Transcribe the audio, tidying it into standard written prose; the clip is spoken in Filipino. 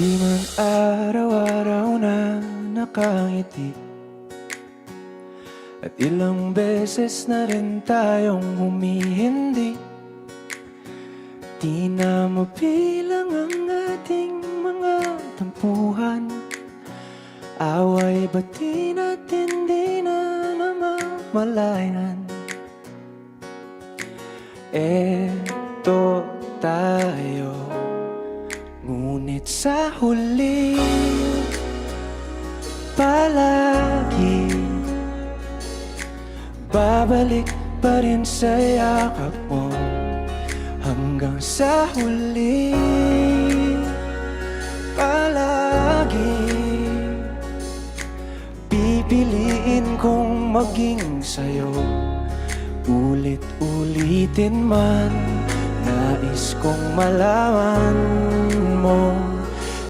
Di man araw-araw na nakangiti, at ilang beses na rin tayong humihindi. Di na mabilang ang ating mga tampuhan, away bati natin di na namamalayan. Eto tayo, ngunit sa huli palagi babalik pa rin sa yakap mo. Hanggang sa huli palagi pipiliin kong maging sa'yo. Ulit-ulitin man, nais kong malaman mo.